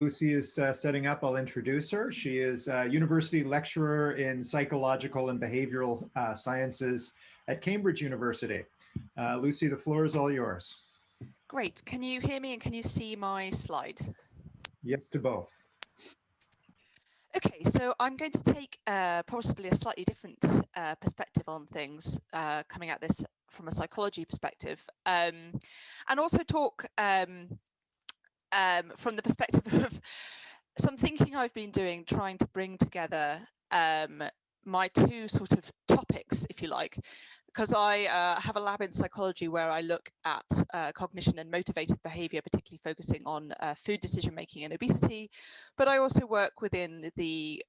Lucy is setting up, I'll introduce her. She is a university lecturer in psychological and behavioral sciences at Cambridge University. Lucy, the floor is all yours. Great. Can you hear me and can you see my slide? Yes to both. Okay, so I'm going to take possibly a slightly different perspective on things, coming at this from a psychology perspective, and also talk from the perspective of some thinking I've been doing, trying to bring together my two sort of topics, if you like, because I have a lab in psychology where I look at cognition and motivated behavior, particularly focusing on food decision making and obesity. But I also work within the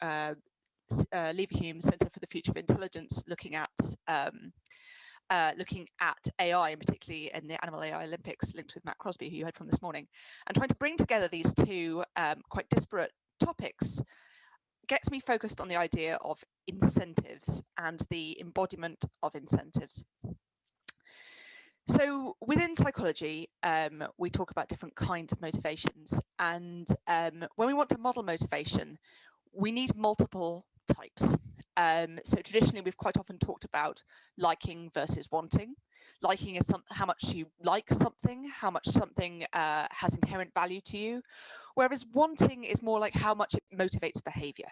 Leverhulme Centre for the Future of Intelligence, looking at AI, and particularly in the Animal AI Olympics, linked with Matt Crosby, who you heard from this morning, and trying to bring together these two quite disparate topics gets me focused on the idea of incentives and the embodiment of incentives. So within psychology, we talk about different kinds of motivations, and when we want to model motivation, we need multiple types. So traditionally, we've quite often talked about liking versus wanting. Liking is how much you like something, how much something has inherent value to you, whereas wanting is more like how much it motivates behavior.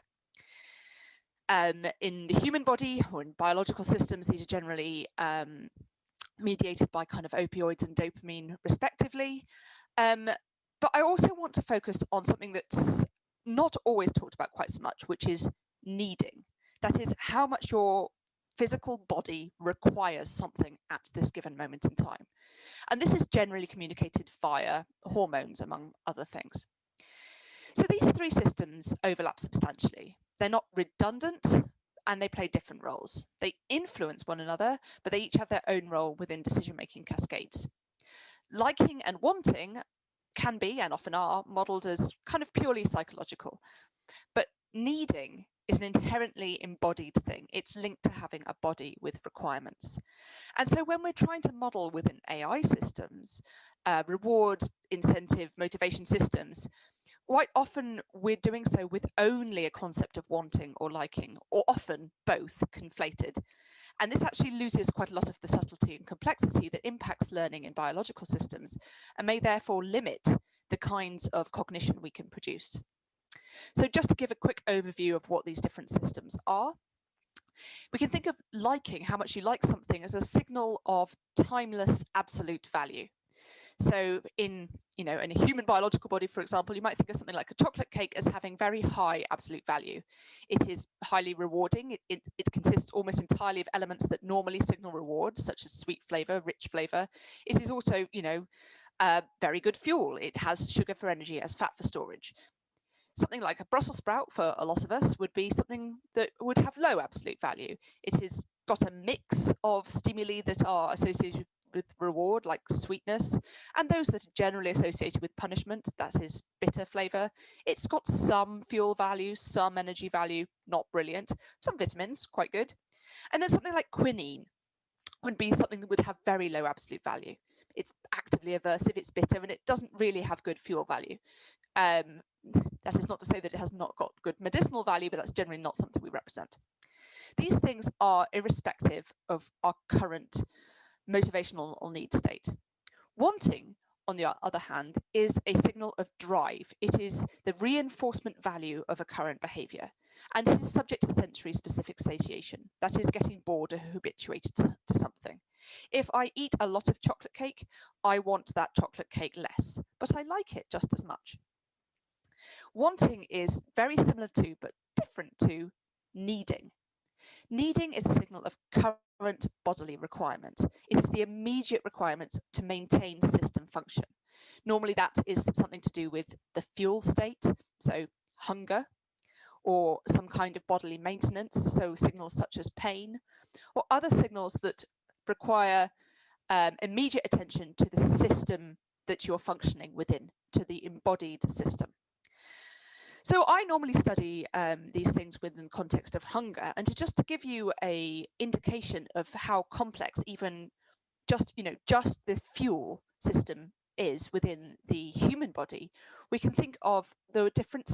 In the human body or in biological systems, these are generally mediated by kind of opioids and dopamine respectively. But I also want to focus on something that's not always talked about quite so much, which is needing. That is how much your physical body requires something at this given moment in time. And this is generally communicated via hormones, among other things. So these three systems overlap substantially. They're not redundant, and they play different roles. They influence one another, but they each have their own role within decision-making cascades. Liking and wanting can be, and often are, modeled as kind of purely psychological. But needing is an inherently embodied thing. It's linked to having a body with requirements. And so when we're trying to model within AI systems, reward, incentive, motivation systems, quite often we're doing so with only a concept of wanting or liking, or often both conflated. And this actually loses quite a lot of the subtlety and complexity that impacts learning in biological systems, and may therefore limit the kinds of cognition we can produce. So just to give a quick overview of what these different systems are, we can think of liking, how much you like something, as a signal of timeless absolute value. So in a human biological body, for example, you might think of something like a chocolate cake as having very high absolute value. It is highly rewarding. It consists almost entirely of elements that normally signal reward, such as sweet flavor, rich flavor. It is also, very good fuel. It has sugar for energy, as fat for storage. Something like a Brussels sprout for a lot of us would be something that would have low absolute value. It has got a mix of stimuli that are associated with reward, like sweetness, and those that are generally associated with punishment, that is bitter flavor. It's got some fuel value, some energy value, not brilliant, some vitamins, quite good. And then something like quinine would be something that would have very low absolute value. It's actively aversive, it's bitter, and it doesn't really have good fuel value. That is not to say that it has not got good medicinal value, but that's generally not something we represent. These things are irrespective of our current motivational or need state. Wanting, on the other hand, is a signal of drive. It is the reinforcement value of a current behavior, and it is subject to sensory specific satiation. That is getting bored or habituated to something. If I eat a lot of chocolate cake, I want that chocolate cake less, but I like it just as much. Wanting is very similar to, but different to, needing. Needing is a signal of current bodily requirement. It is the immediate requirements to maintain system function. Normally that is something to do with the fuel state, so hunger, or some kind of bodily maintenance, so signals such as pain, or other signals that require immediate attention to the system that you're functioning within, to the embodied system. So I normally study these things within the context of hunger, and just to give you an indication of how complex even just the fuel system is within the human body, we can think of the different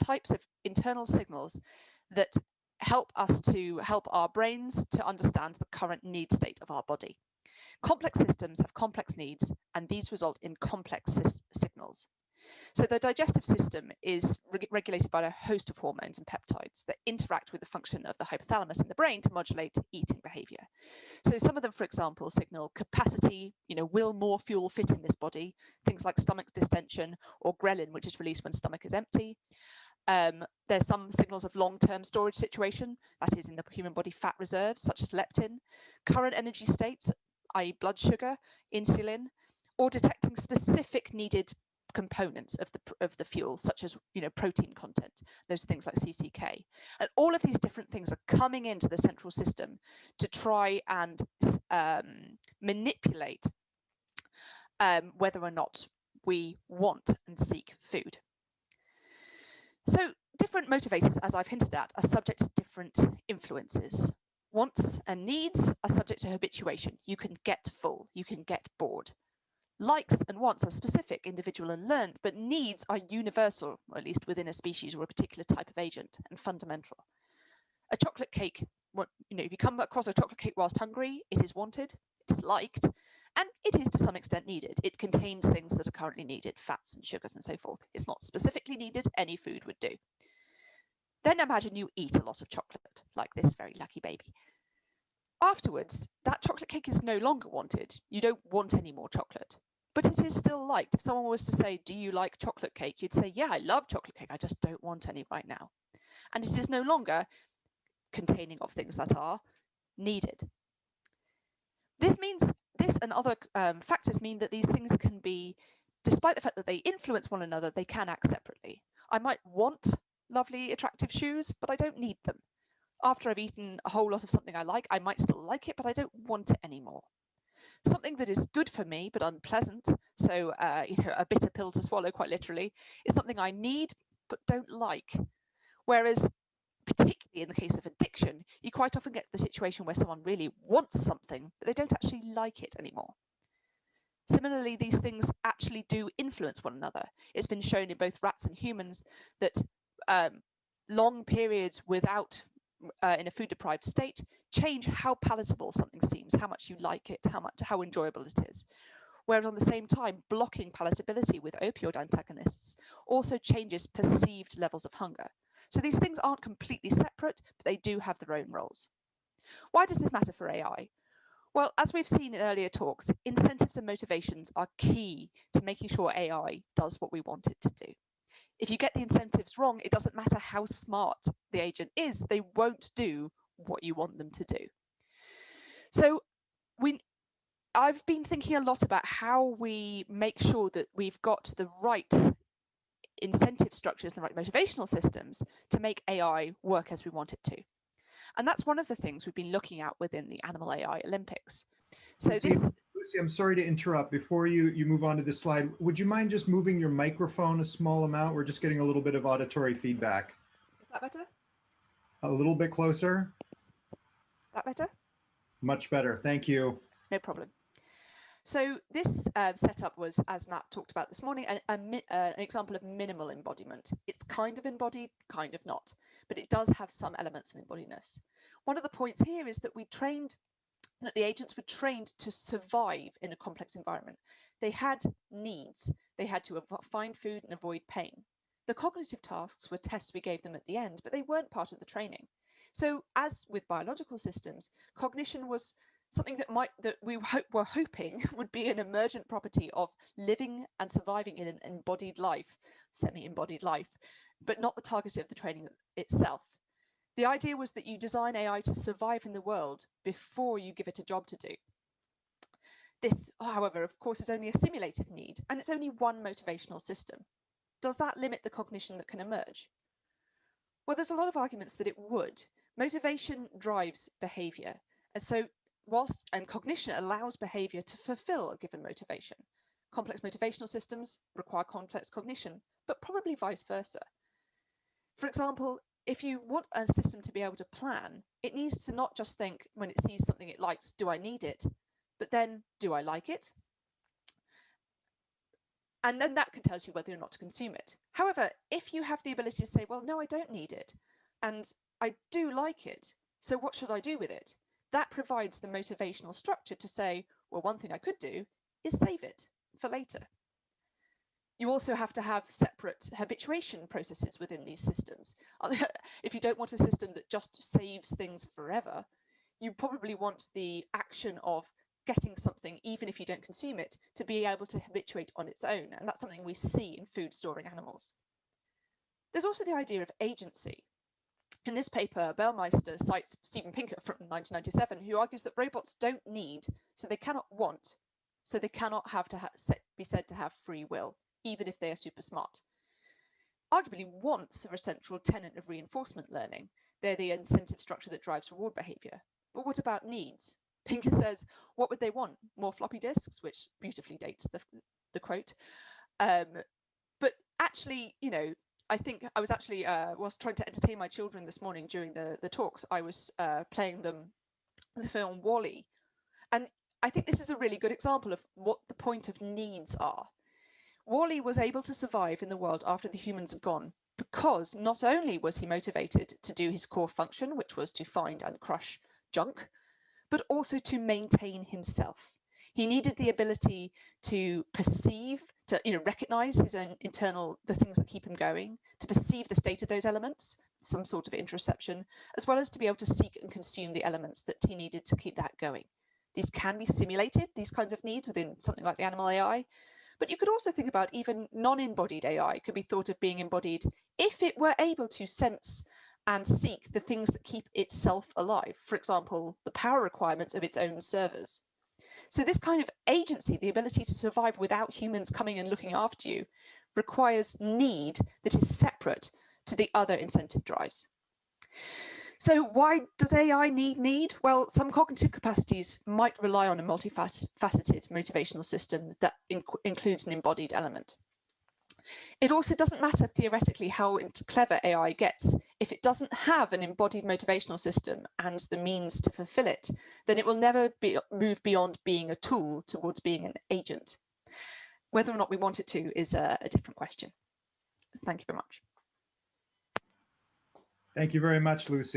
types of internal signals that help our brains to understand the current need state of our body. Complex systems have complex needs, and these result in complex signals. So the digestive system is regulated by a host of hormones and peptides that interact with the function of the hypothalamus in the brain to modulate eating behavior. So some of them, for example, signal capacity, will more fuel fit in this body, things like stomach distension, or ghrelin, which is released when stomach is empty. There's some signals of long-term storage situation, that is in the human body fat reserves, such as leptin, current energy states, i.e. blood sugar, insulin, or detecting specific needed components of the fuel, such as protein content, those things like CCK. And all of these different things are coming into the central system to try and manipulate whether or not we want and seek food. So different motivators, as I've hinted at, are subject to different influences. Wants and needs are subject to habituation. You can get full, you can get bored. Likes and wants are specific, individual and learned, but needs are universal, or at least within a species or a particular type of agent, and fundamental. A chocolate cake, if you come across a chocolate cake whilst hungry, it is wanted, it is liked, and it is to some extent needed. It contains things that are currently needed, fats and sugars and so forth. It's not specifically needed, any food would do. Then imagine you eat a lot of chocolate, like this very lucky baby. Afterwards, that chocolate cake is no longer wanted. You don't want any more chocolate, but it is still liked. If someone was to say, do you like chocolate cake? You'd say, yeah, I love chocolate cake. I just don't want any right now. And it is no longer containing of things that are needed. This and other factors mean that these things can be, despite the fact that they influence one another, they can act separately. I might want lovely, attractive shoes, but I don't need them. After I've eaten a whole lot of something I like, I might still like it, but I don't want it anymore. Something that is good for me, but unpleasant, so a bitter pill to swallow, quite literally, is something I need, but don't like. Whereas, particularly in the case of addiction, you quite often get the situation where someone really wants something, but they don't actually like it anymore. Similarly, these things actually do influence one another. It's been shown in both rats and humans that long periods without in a food deprived state change how palatable something seems, how much you like it, how enjoyable it is. Whereas on the same time, blocking palatability with opioid antagonists also changes perceived levels of hunger. So these things aren't completely separate, but they do have their own roles. Why does this matter for AI? Well, as we've seen in earlier talks, incentives and motivations are key to making sure AI does what we want it to do. If you get the incentives wrong, it doesn't matter how smart the agent is, they won't do what you want them to do. So I've been thinking a lot about how we make sure that we've got the right incentive structures and the right motivational systems to make AI work as we want it to. And that's one of the things we've been looking at within the Animal AI Olympics. So Lucy, I'm sorry to interrupt. Before you move on to this slide, would you mind just moving your microphone a small amount? We're just getting a little bit of auditory feedback. Is that better? A little bit closer? That better? Much better, thank you. No problem. So this setup was, as Matt talked about this morning, an example of minimal embodiment. It's kind of embodied, kind of not, but it does have some elements of embodiedness. One of the points here is that the agents were trained to survive in a complex environment. They had needs. They had to find food and avoid pain. The cognitive tasks were tests we gave them at the end, but they weren't part of the training. So as with biological systems, cognition was something that we were hoping would be an emergent property of living and surviving in an embodied life, semi-embodied life, but not the target of the training itself. The idea was that you design AI to survive in the world before you give it a job to do. This, however, of course, is only a simulated need, and it's only one motivational system. Does that limit the cognition that can emerge? Well, there's a lot of arguments that it would. Motivation drives behavior, and so and cognition allows behavior to fulfill a given motivation. Complex motivational systems require complex cognition, but probably vice versa. For example, if you want a system to be able to plan, it needs to not just think when it sees something it likes, do I need it? But then, do I like it? And then that can tell you whether or not to consume it. However, if you have the ability to say, well, no, I don't need it, and I do like it, so what should I do with it? That provides the motivational structure to say, well, one thing I could do is save it for later. You also have to have separate habituation processes within these systems. If you don't want a system that just saves things forever, you probably want the action of getting something, even if you don't consume it, to be able to habituate on its own. And that's something we see in food storing animals. There's also the idea of agency. In this paper, Bellmeister cites Steven Pinker from 1997, who argues that robots don't need, so they cannot want, so they cannot have to be said to have free will, even if they are super smart. Arguably, wants are a central tenet of reinforcement learning. They're the incentive structure that drives reward behavior. But what about needs? Pinker says, what would they want? More floppy disks, which beautifully dates the quote. But actually, you know, I think I was actually, whilst trying to entertain my children this morning during the talks, I was playing them the film WALL-E. And I think this is a really good example of what the point of needs are. WALL-E was able to survive in the world after the humans had gone because not only was he motivated to do his core function, which was to find and crush junk, but also to maintain himself. He needed the ability to perceive, to recognize his own internal, the things that keep him going, to perceive the state of those elements, some sort of interoception, as well as to be able to seek and consume the elements that he needed to keep that going. These can be simulated, these kinds of needs, within something like the animal AI, but you could also think about even non-embodied AI could be thought of being embodied if it were able to sense and seek the things that keep itself alive, for example, the power requirements of its own servers. So this kind of agency, the ability to survive without humans coming and looking after you, requires need that is separate to the other incentive drives. So why does AI need? Well, some cognitive capacities might rely on a multifaceted motivational system that includes an embodied element. It also doesn't matter theoretically how clever AI gets. If it doesn't have an embodied motivational system and the means to fulfill it, then it will never move beyond being a tool towards being an agent. Whether or not we want it to is a different question. Thank you very much. Thank you very much, Lucy.